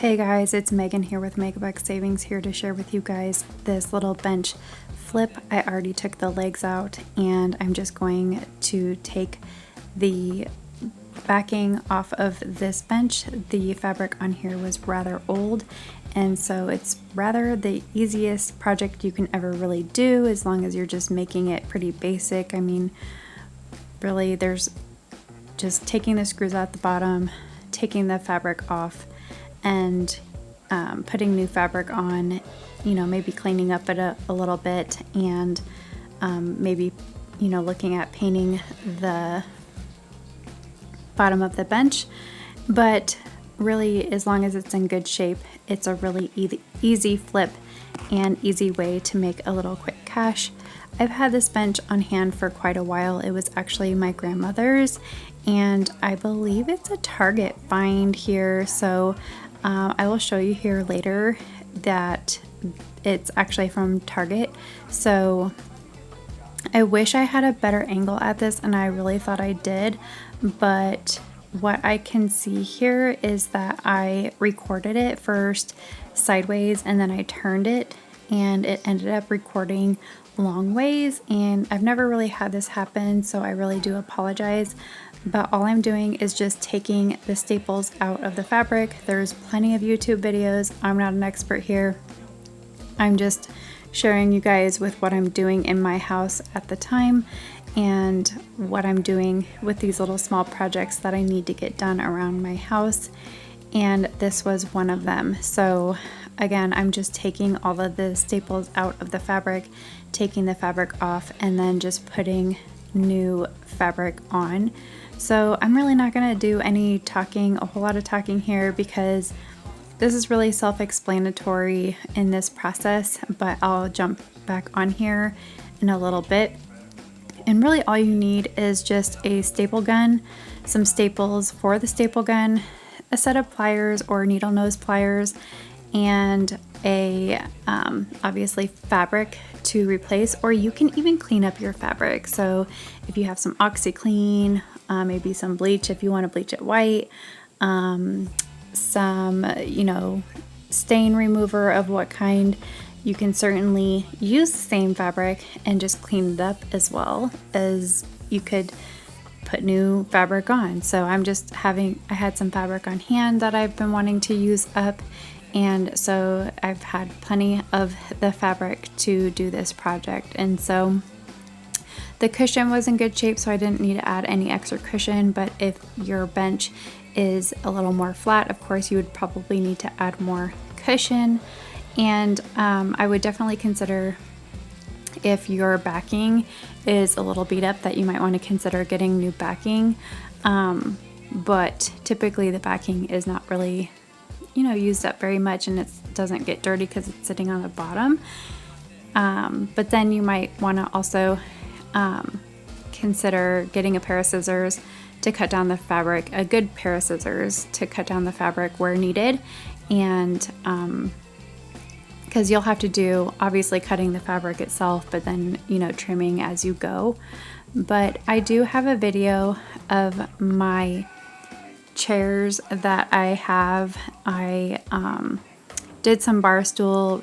Hey guys, it's Megan here with Megabuck Savings, here to share with you guys this little bench flip. I already took the legs out and I'm just going to take the backing off of this bench. The fabric on here was rather old, and so it's rather the easiest project you can ever really do, as long as you're just making it pretty basic. I mean, really, there's just taking the screws out the bottom, taking the fabric off, and putting new fabric on, you know, maybe cleaning up it a little bit, and maybe, you know, looking at painting the bottom of the bench. But really, as long as it's in good shape, it's a really easy flip and easy way to make a little quick cash. I've had this bench on hand for quite a while. It was actually my grandmother's, and I believe it's a Target find here, so I will show you here later that it's actually from Target. So I wish I had a better angle at this, and I really thought I did, but what I can see here is that I recorded it first sideways and then I turned it, and it ended up recording long ways, and I've never really had this happen, so I really do apologize. But all I'm doing is just taking the staples out of the fabric. There's plenty of YouTube videos. I'm not an expert here. I'm just sharing you guys with what I'm doing in my house at the time, and what I'm doing with these little small projects that I need to get done around my house. And this was one of them. So again, I'm just taking all of the staples out of the fabric, taking the fabric off, and then just putting new fabric on. So I'm really not going to do any talking, a whole lot of talking here, because this is really self-explanatory in this process, but I'll jump back on here in a little bit. And really all you need is just a staple gun, some staples for the staple gun, a set of pliers or needle nose pliers, and a obviously fabric to replace, or you can even clean up your fabric. So if you have some OxyClean, maybe some bleach if you want to bleach it white, some, you know, stain remover of what kind, you can certainly use the same fabric and just clean it up, as well as you could put new fabric on. So I had some fabric on hand that I've been wanting to use up, and so I've had plenty of the fabric to do this project. And so the cushion was in good shape, so I didn't need to add any extra cushion. But if your bench is a little more flat, of course you would probably need to add more cushion. And I would definitely consider, if your backing is a little beat up, that you might want to consider getting new backing. But typically the backing is not really, you know, used up very much, and it doesn't get dirty because it's sitting on the bottom. But then you might want to also consider getting a pair of scissors to cut down the fabric, a good pair of scissors to cut down the fabric where needed. And because you'll have to do, obviously, cutting the fabric itself, but then, you know, trimming as you go. But I do have a video of my chairs that I have. I did some barstool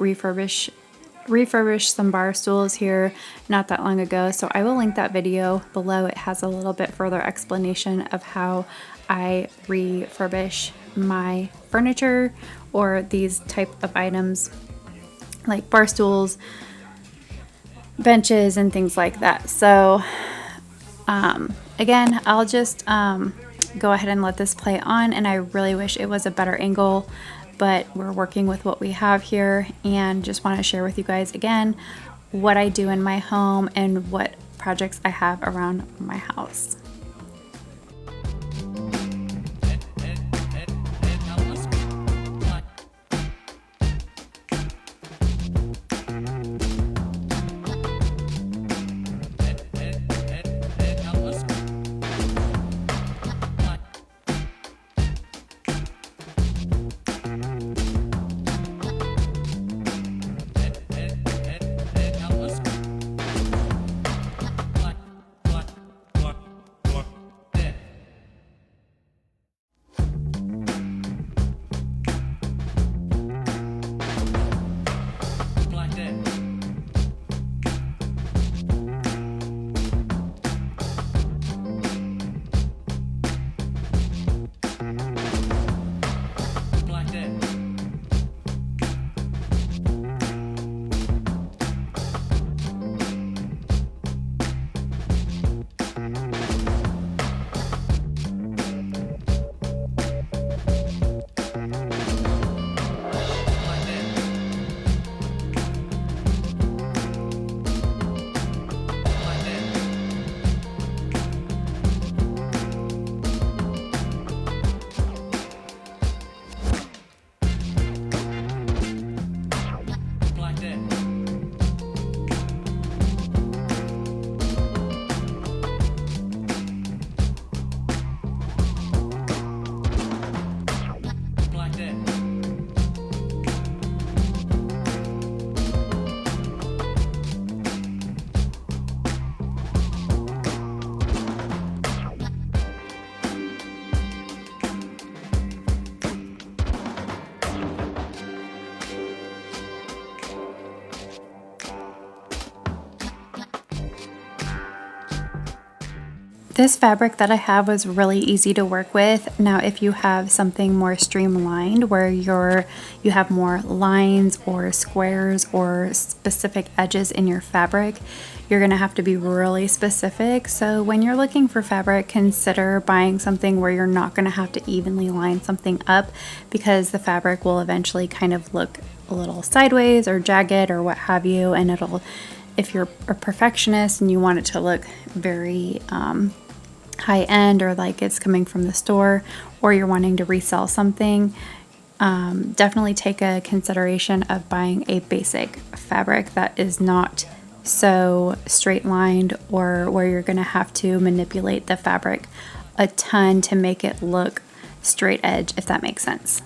refurbished some bar stools here not that long ago, so I will link that video below. It has a little bit further explanation of how I refurbish my furniture, or these type of items like bar stools, benches, and things like that. So again, I'll just go ahead and let this play on, and I really wish it was a better angle, but we're working with what we have here, and just want to share with you guys again what I do in my home and what projects I have around my house. This fabric that I have was really easy to work with. Now, if you have something more streamlined where you have more lines or squares or specific edges in your fabric, you're gonna have to be really specific. So when you're looking for fabric, consider buying something where you're not gonna have to evenly line something up, because the fabric will eventually kind of look a little sideways or jagged or what have you, and if you're a perfectionist and you want it to look very high end, or like it's coming from the store, or you're wanting to resell something, definitely take a consideration of buying a basic fabric that is not so straight lined, or where you're going to have to manipulate the fabric a ton to make it look straight edge, if that makes sense.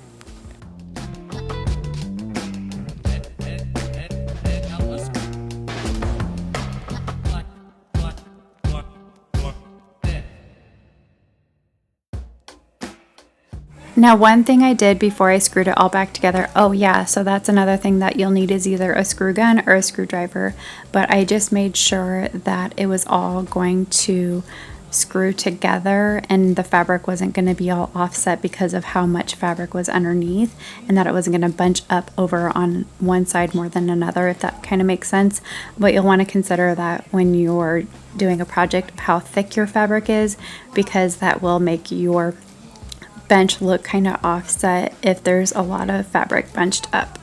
Now, one thing I did before I screwed it all back together, oh yeah, so that's another thing that you'll need, is either a screw gun or a screwdriver, but I just made sure that it was all going to screw together and the fabric wasn't going to be all offset because of how much fabric was underneath, and that it wasn't going to bunch up over on one side more than another, if that kind of makes sense. But you'll want to consider that when you're doing a project, how thick your fabric is, because that will make your bench look kind of offset if there's a lot of fabric bunched up.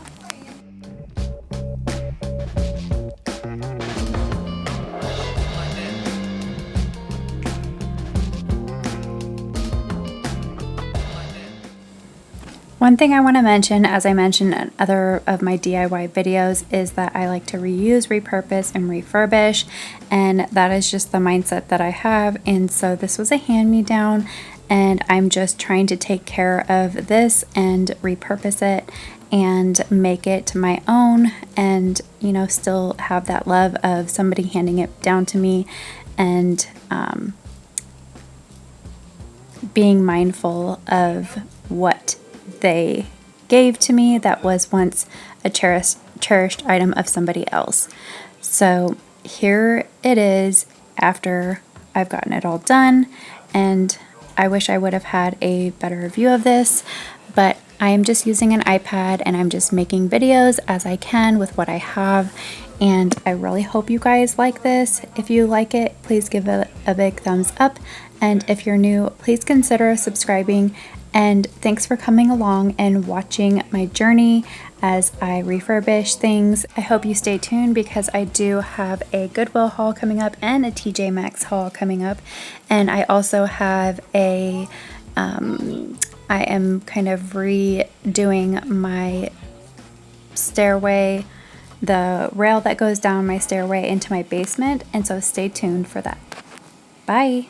One thing I want to mention, as I mentioned in other of my DIY videos, is that I like to reuse, repurpose, and refurbish, and that is just the mindset that I have. And so this was a hand-me-down, and I'm just trying to take care of this and repurpose it and make it my own, and you know, still have that love of somebody handing it down to me, and being mindful of what they gave to me that was once a cherished item of somebody else. So here it is after I've gotten it all done, and I wish I would have had a better view of this, but I am just using an iPad and I'm just making videos as I can with what I have, and I really hope you guys like this. If you like it, please give it a big thumbs up, and if you're new, please consider subscribing. And thanks for coming along and watching my journey as I refurbish things. I hope you stay tuned, because I do have a Goodwill haul coming up and a TJ Maxx haul coming up. And I also have I am kind of redoing my stairway, the rail that goes down my stairway into my basement. And so stay tuned for that. Bye.